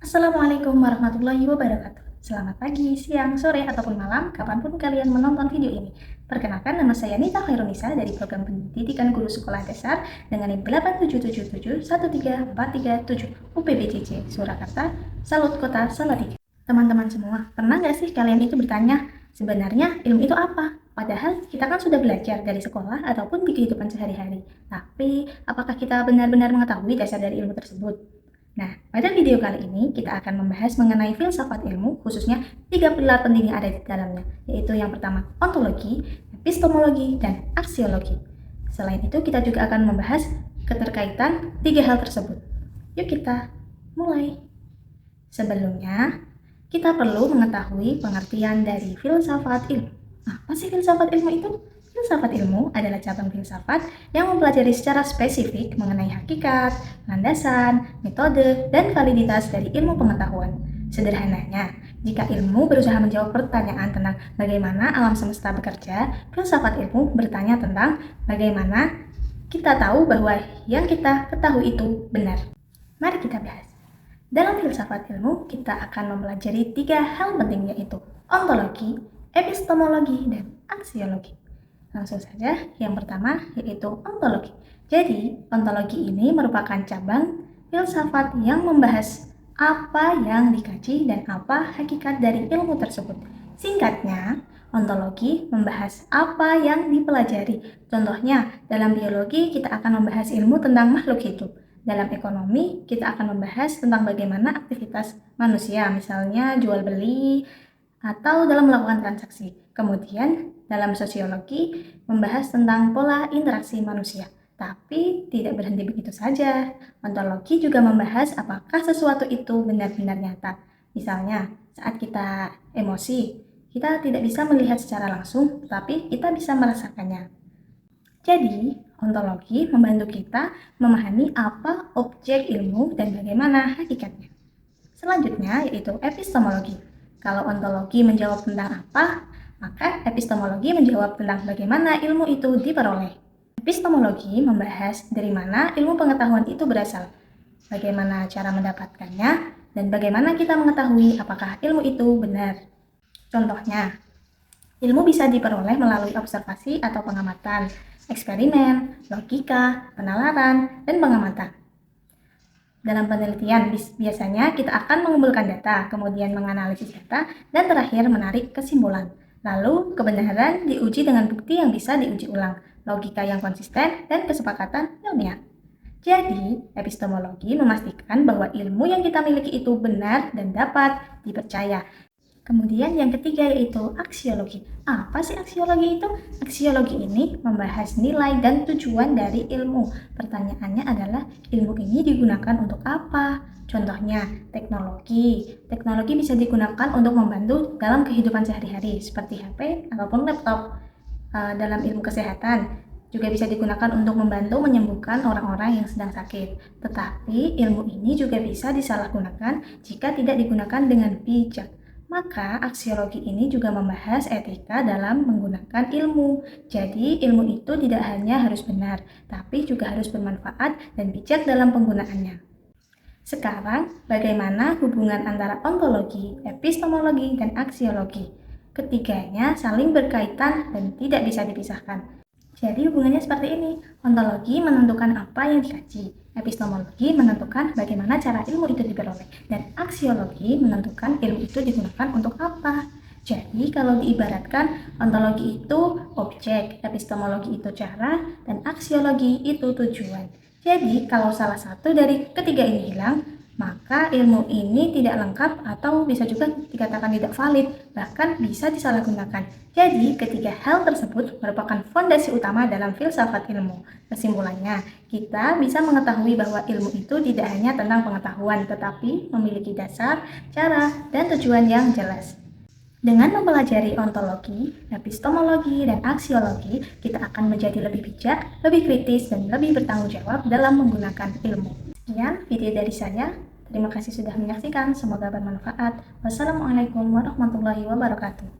Assalamualaikum warahmatullahi wabarakatuh. Selamat pagi, siang, sore, ataupun malam, kapanpun kalian menonton video ini. Perkenalkan, nama saya Nita Khairunisa dari Program Pendidikan Guru Sekolah Dasar dengan NIM 8777133437 UPBJJ Surakarta, Salut Kota Salatiga. Teman-teman semua, pernah nggak sih kalian itu bertanya, sebenarnya ilmu itu apa? Padahal kita kan sudah belajar dari sekolah ataupun di kehidupan sehari-hari. Tapi, apakah kita benar-benar mengetahui dasar dari ilmu tersebut? Nah, pada video kali ini kita akan membahas mengenai filsafat ilmu, khususnya 3 pilar penting yang ada di dalamnya, yaitu yang pertama ontologi, epistemologi, dan aksiologi. Selain itu, kita juga akan membahas keterkaitan 3 hal tersebut. Yuk kita mulai. Sebelumnya, kita perlu mengetahui pengertian dari filsafat ilmu. Apa sih filsafat ilmu itu? Filsafat ilmu adalah cabang filsafat yang mempelajari secara spesifik mengenai hakikat, landasan, metode, dan validitas dari ilmu pengetahuan. Sederhananya, jika ilmu berusaha menjawab pertanyaan tentang bagaimana alam semesta bekerja, filsafat ilmu bertanya tentang bagaimana kita tahu bahwa yang kita ketahui itu benar. Mari kita bahas. Dalam filsafat ilmu, kita akan mempelajari 3 hal penting, yaitu ontologi, epistemologi, dan aksiologi. Langsung saja, yang pertama yaitu ontologi. Jadi, ontologi ini merupakan cabang filsafat yang membahas apa yang dikaji dan apa hakikat dari ilmu tersebut. Singkatnya, ontologi membahas apa yang dipelajari. Contohnya, dalam biologi kita akan membahas ilmu tentang makhluk hidup. Dalam ekonomi, kita akan membahas tentang bagaimana aktivitas manusia, misalnya jual beli, atau dalam melakukan transaksi. Kemudian, dalam sosiologi, membahas tentang pola interaksi manusia. Tapi tidak berhenti begitu saja. Ontologi juga membahas apakah sesuatu itu benar-benar nyata. Misalnya, saat kita emosi, kita tidak bisa melihat secara langsung, tetapi kita bisa merasakannya. Jadi, ontologi membantu kita memahami apa objek ilmu dan bagaimana hakikatnya. Selanjutnya, yaitu epistemologi. Kalau ontologi menjawab tentang apa, maka epistemologi menjawab tentang bagaimana ilmu itu diperoleh. Epistemologi membahas dari mana ilmu pengetahuan itu berasal, bagaimana cara mendapatkannya, dan bagaimana kita mengetahui apakah ilmu itu benar. Contohnya, ilmu bisa diperoleh melalui observasi atau pengamatan, eksperimen, logika, penalaran, dan pengamatan. Dalam penelitian, biasanya kita akan mengumpulkan data, kemudian menganalisis data, dan terakhir menarik kesimpulan. Lalu, kebenaran diuji dengan bukti yang bisa diuji ulang, logika yang konsisten, dan kesepakatan ilmiah. Jadi, epistemologi memastikan bahwa ilmu yang kita miliki itu benar dan dapat dipercaya. Kemudian yang ketiga yaitu aksiologi. Apa sih aksiologi itu? Aksiologi ini membahas nilai dan tujuan dari ilmu. Pertanyaannya adalah, ilmu ini digunakan untuk apa? Contohnya, teknologi. Teknologi bisa digunakan untuk membantu dalam kehidupan sehari-hari, seperti HP ataupun laptop. Dalam ilmu kesehatan, juga bisa digunakan untuk membantu menyembuhkan orang-orang yang sedang sakit. Tetapi, ilmu ini juga bisa disalahgunakan jika tidak digunakan dengan bijak. Maka, aksiologi ini juga membahas etika dalam menggunakan ilmu. Jadi, ilmu itu tidak hanya harus benar, tapi juga harus bermanfaat dan bijak dalam penggunaannya. Sekarang, bagaimana hubungan antara ontologi, epistemologi, dan aksiologi? Ketiganya saling berkaitan dan tidak bisa dipisahkan. Jadi hubungannya seperti ini, ontologi menentukan apa yang dikaji, epistemologi menentukan bagaimana cara ilmu itu diperoleh, dan aksiologi menentukan ilmu itu digunakan untuk apa. Jadi kalau diibaratkan, ontologi itu objek, epistemologi itu cara, dan aksiologi itu tujuan. Jadi kalau salah satu dari ketiga ini hilang, maka ilmu ini tidak lengkap atau bisa juga dikatakan tidak valid, bahkan bisa disalahgunakan. Jadi, ketiga hal tersebut merupakan fondasi utama dalam filsafat ilmu. Kesimpulannya, kita bisa mengetahui bahwa ilmu itu tidak hanya tentang pengetahuan, tetapi memiliki dasar, cara, dan tujuan yang jelas. Dengan mempelajari ontologi, epistemologi, dan aksiologi, kita akan menjadi lebih bijak, lebih kritis, dan lebih bertanggung jawab dalam menggunakan ilmu. Sekian video dari saya. Terima kasih sudah menyaksikan, semoga bermanfaat. Wassalamualaikum warahmatullahi wabarakatuh.